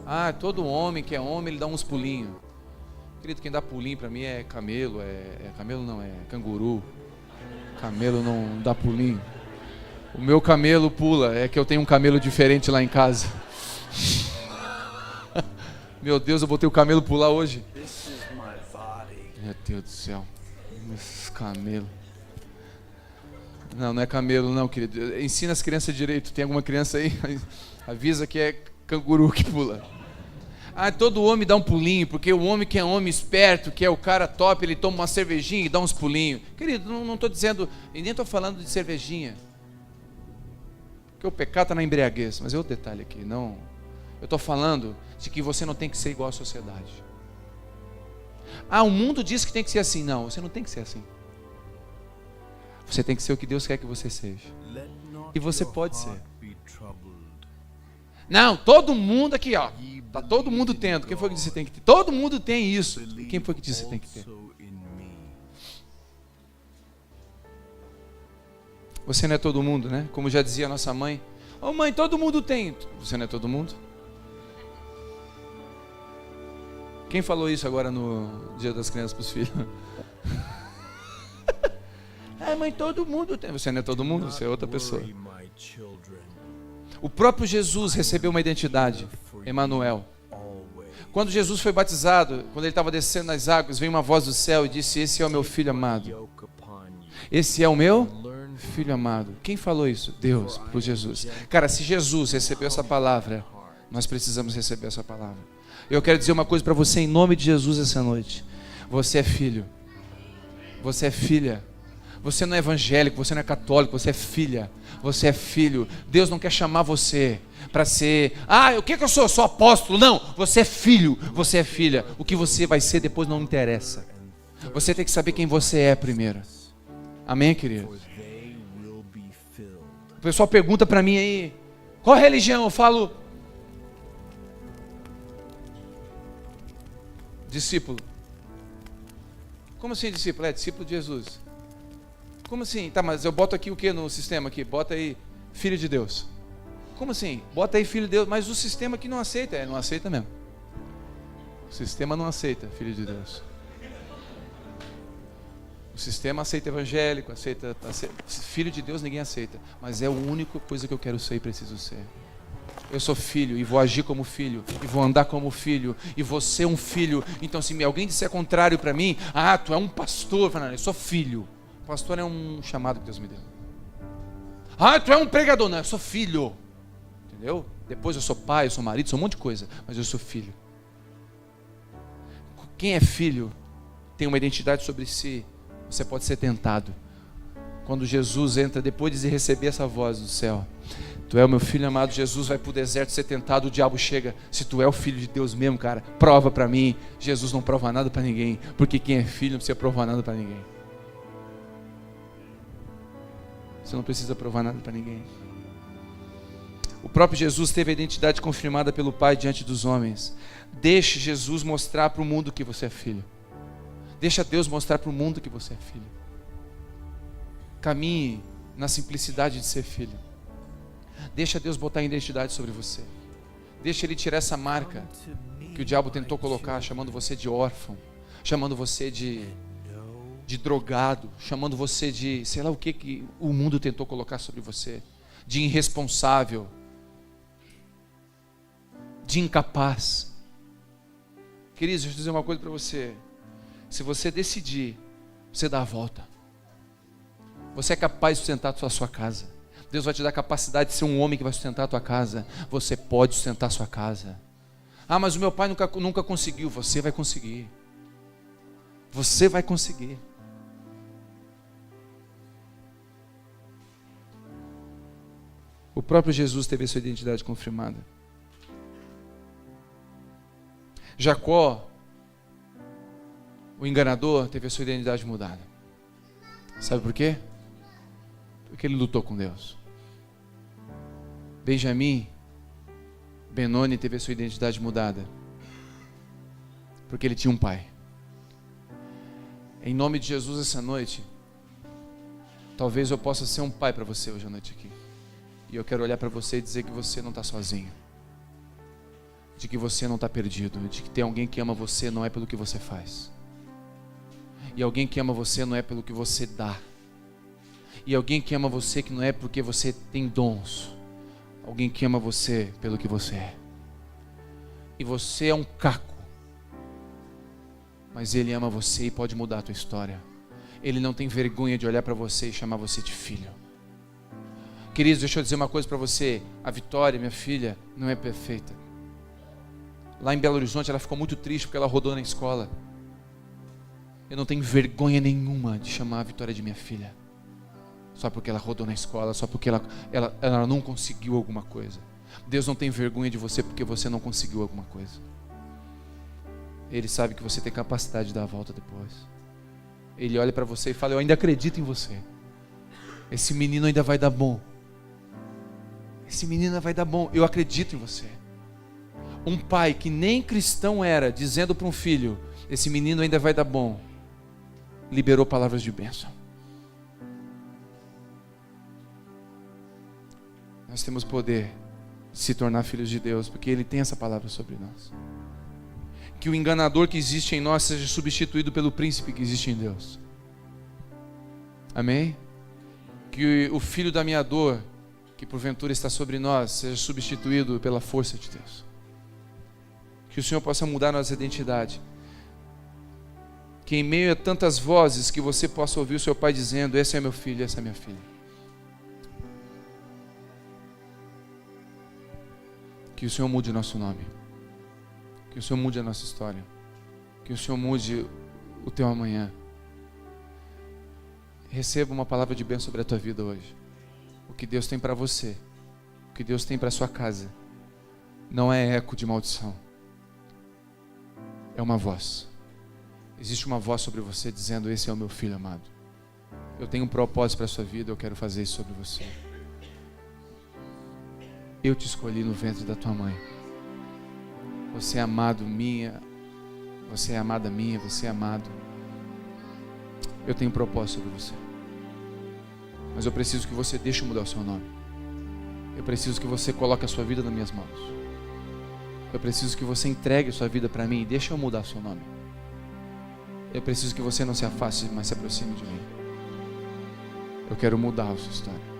Ah, todo homem que é homem, ele dá uns pulinhos. Querido, quem dá pulinho para mim é camelo, camelo não, é canguru. Camelo não dá pulinho. O meu camelo pula, é que eu tenho um camelo diferente lá em casa. Meu Deus, eu botei o camelo pular hoje. Meu Deus do céu. Esses camelos. Não é camelo não, querido. Ensina as crianças direito. Tem alguma criança aí? Avisa que é canguru que pula. Todo homem dá um pulinho, porque o homem que é homem esperto, que é o cara top, ele toma uma cervejinha e dá uns pulinhos. Querido, não estou dizendo, e nem estou falando de cervejinha. Porque o pecado está na embriaguez, mas é outro detalhe aqui. Não, eu estou falando de que você não tem que ser igual à sociedade. O mundo diz que tem que ser assim. Não, você não tem que ser assim. Você tem que ser o que Deus quer que você seja. E você pode ser. Não, todo mundo aqui, ó. Tá todo mundo tendo. Quem foi que disse que você tem que ter? Todo mundo tem isso. E quem foi que disse que você tem que ter? Você não é todo mundo, né? Como já dizia a nossa mãe. Ô mãe, todo mundo tem. Você não é todo mundo? Quem falou isso agora no Dia das Crianças para os filhos? Mãe, todo mundo tem. Você não é todo mundo, você é outra pessoa. O próprio Jesus recebeu uma identidade, Emanuel. Quando Jesus foi batizado, quando ele estava descendo nas águas, veio uma voz do céu e disse: esse é o meu filho amado. Esse é o meu filho amado. Quem falou isso? Deus, por Jesus. Cara, se Jesus recebeu essa palavra, nós precisamos receber essa palavra. Eu quero dizer uma coisa para você em nome de Jesus essa noite. Você é filho. Você é filha. Você não é evangélico, você não é católico, você é filha. Você é filho. Deus não quer chamar você para ser... o que eu sou? Eu sou apóstolo. Não, você é filho, você é filha. O que você vai ser depois não interessa. Você tem que saber quem você é primeiro. Amém, querido? O pessoal pergunta para mim aí, qual religião? Eu falo... discípulo. Como assim discípulo? É discípulo de Jesus. Como assim? Tá, mas eu boto aqui o que no sistema aqui? Bota aí filho de Deus. Como assim? Bota aí filho de Deus. Mas o sistema aqui não aceita. Não aceita mesmo. O sistema não aceita filho de Deus. O sistema aceita evangélico, aceita filho de Deus ninguém aceita. Mas é a única coisa que eu quero ser e preciso ser. Eu sou filho e vou agir como filho, e vou andar como filho, e vou ser um filho. Então se alguém disser contrário para mim, tu é um pastor, eu falo, não, eu sou filho. Pastor é um chamado que Deus me deu. Tu é um pregador. Não, eu sou filho. Entendeu? Depois eu sou pai, eu sou marido, sou um monte de coisa. Mas eu sou filho. Quem é filho tem uma identidade sobre si. Você pode ser tentado. Quando Jesus entra, depois de receber essa voz do céu, tu é o meu filho amado, Jesus vai para o deserto ser tentado, o diabo chega. Se tu é o filho de Deus mesmo, cara, prova para mim. Jesus não prova nada para ninguém. Porque quem é filho não precisa provar nada para ninguém. Você não precisa provar nada para ninguém. O próprio Jesus teve a identidade confirmada pelo Pai diante dos homens. Deixe Jesus mostrar para o mundo que você é filho. Deixa Deus mostrar para o mundo que você é filho. Caminhe na simplicidade de ser filho. Deixa Deus botar a identidade sobre você. Deixa Ele tirar essa marca que o diabo tentou colocar, chamando você de órfão, chamando você de drogado, chamando você de, sei lá o que o mundo tentou colocar sobre você, de irresponsável, de incapaz. Queridos, deixa eu dizer uma coisa para você. Se você decidir, você dá a volta. Você é capaz de sustentar a sua casa. Deus vai te dar a capacidade de ser um homem que vai sustentar a tua casa. Você pode sustentar a sua casa. Mas o meu pai nunca conseguiu. Você vai conseguir. Você vai conseguir. O próprio Jesus teve a sua identidade confirmada. Jacó, o enganador, teve a sua identidade mudada. Sabe por quê? Porque ele lutou com Deus. Benjamim, Benoni teve a sua identidade mudada. Porque ele tinha um pai. Em nome de Jesus essa noite, talvez eu possa ser um pai para você hoje à noite aqui. E eu quero olhar para você e dizer que você não está sozinho. De que você não está perdido. De que tem alguém que ama você não é pelo que você faz. E alguém que ama você não é pelo que você dá. E alguém que ama você que não é porque você tem dons. Alguém que ama você pelo que você é. e você é um caco. Mas Ele ama você e pode mudar a tua história. Ele não tem vergonha de olhar para você e chamar você de filho. Queridos, deixa eu dizer uma coisa para você. A Vitória, minha filha, não é perfeita. Lá em Belo Horizonte ela ficou muito triste porque ela rodou na escola. Eu não tenho vergonha nenhuma de chamar a Vitória de minha filha. Só porque ela rodou na escola, só porque ela não conseguiu alguma coisa. Deus não tem vergonha de você porque você não conseguiu alguma coisa. Ele sabe que você tem capacidade de dar a volta depois. Ele olha para você e fala: eu ainda acredito em você. Esse menino ainda vai dar bom. Esse menino vai dar bom. Eu acredito em você. Um pai que nem cristão era, dizendo para um filho: esse menino ainda vai dar bom, liberou palavras de bênção. Nós temos poder de se tornar filhos de Deus, porque Ele tem essa palavra sobre nós. Que o enganador que existe em nós seja substituído pelo príncipe que existe em Deus. Amém? Que o filho da minha dor, que porventura está sobre nós, seja substituído pela força de Deus. Que o Senhor possa mudar nossa identidade. Que em meio a tantas vozes que você possa ouvir o seu pai dizendo: esse é meu filho, essa é minha filha. Que o Senhor mude o nosso nome. Que o Senhor mude a nossa história. Que o Senhor mude o teu amanhã. Receba uma palavra de bênção sobre a tua vida hoje. O que Deus tem para você, o que Deus tem para a sua casa, não é eco de maldição. É uma voz. Existe uma voz sobre você dizendo: esse é o meu filho amado. Eu tenho um propósito para a sua vida, eu quero fazer isso sobre você. Eu te escolhi no ventre da tua mãe. Você é amado minha, você é amada minha, você é amado. Eu tenho um propósito sobre você. Mas eu preciso que você deixe eu mudar o seu nome. Eu preciso que você coloque a sua vida nas minhas mãos. Eu preciso que você entregue a sua vida para mim e deixe eu mudar o seu nome. Eu preciso que você não se afaste, mas se aproxime de mim. Eu quero mudar a sua história.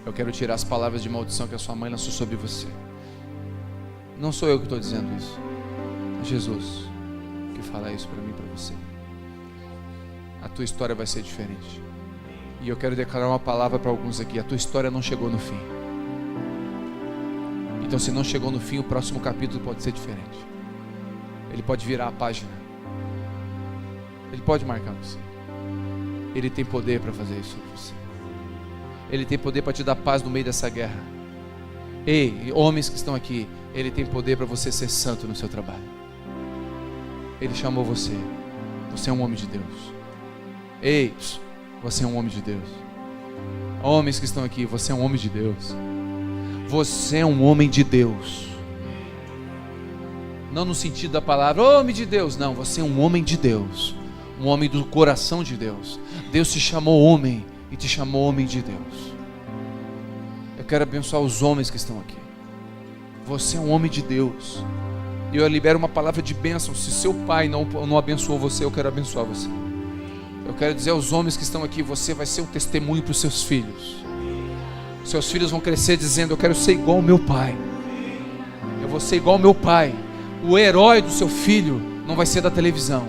Eu quero tirar as palavras de maldição que a sua mãe lançou sobre você. Não sou eu que estou dizendo isso. É Jesus que fala isso para mim e para você. A tua história vai ser diferente. E eu quero declarar uma palavra para alguns aqui: a tua história não chegou no fim. Então, se não chegou no fim, o próximo capítulo pode ser diferente. Ele pode virar a página. Ele pode marcar você. Ele tem poder para fazer isso com você. Ele tem poder para te dar paz no meio dessa guerra. Ei, homens que estão aqui, Ele tem poder para você ser santo no seu trabalho. Ele chamou você. Você é um homem de Deus. Ei, você é um homem de Deus. Homens que estão aqui, você é um homem de Deus. Você é um homem de Deus. Não no sentido da palavra homem de Deus. Não, você é um homem de Deus. Um homem do coração de Deus. Deus te chamou homem e te chamou homem de Deus. Eu quero abençoar os homens que estão aqui. Você é um homem de Deus. E eu libero uma palavra de bênção. Se seu pai não abençoou você, eu quero abençoar você. Eu quero dizer aos homens que estão aqui: você vai ser um testemunho para os seus filhos. Seus filhos vão crescer dizendo: eu quero ser igual ao meu pai. Eu vou ser igual ao meu pai. O herói do seu filho não vai ser da televisão.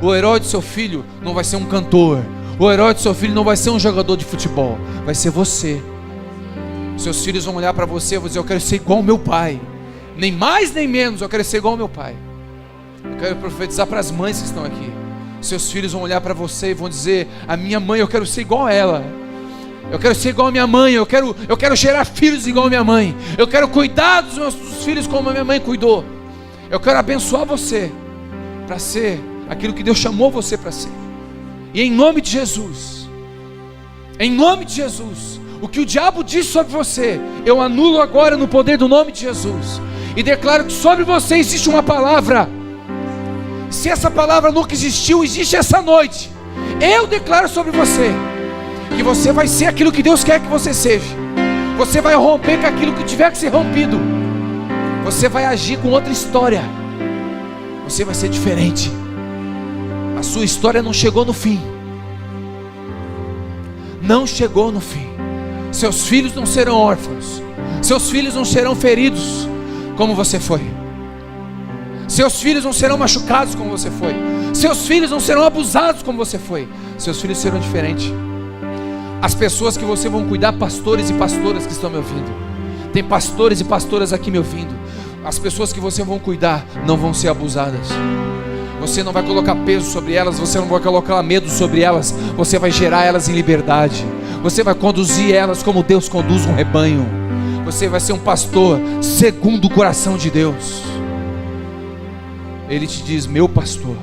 O herói do seu filho não vai ser um cantor. O herói do seu filho não vai ser um jogador de futebol. Vai ser você. Seus filhos vão olhar para você e vão dizer: eu quero ser igual ao meu pai. Nem mais nem menos, eu quero ser igual ao meu pai. Eu quero profetizar para as mães que estão aqui. Seus filhos vão olhar para você e vão dizer: a minha mãe, eu quero ser igual a ela. Eu quero ser igual a minha mãe. Eu quero gerar filhos igual a minha mãe. Eu quero cuidar dos meus filhos como a minha mãe cuidou. Eu quero abençoar você para ser aquilo que Deus chamou você para ser. E em nome de Jesus, o que o diabo disse sobre você, eu anulo agora no poder do nome de Jesus. E declaro que sobre você existe uma palavra. Se essa palavra nunca existiu, existe essa noite. Eu declaro sobre você que você vai ser aquilo que Deus quer que você seja. Você vai romper com aquilo que tiver que ser rompido. Você vai agir com outra história. Você vai ser diferente. A sua história não chegou no fim. Não chegou no fim. Seus filhos não serão órfãos. Seus filhos não serão feridos como você foi. Seus filhos não serão machucados como você foi. Seus filhos não serão abusados como você foi. Seus filhos serão diferentes. As pessoas que você vão cuidar, pastores e pastoras que estão me ouvindo, tem pastores e pastoras aqui me ouvindo. As pessoas que você vão cuidar não vão ser abusadas. Você não vai colocar peso sobre elas, você não vai colocar medo sobre elas, você vai gerar elas em liberdade. Você vai conduzir elas como Deus conduz um rebanho. Você vai ser um pastor segundo o coração de Deus. Ele te diz: meu pastor.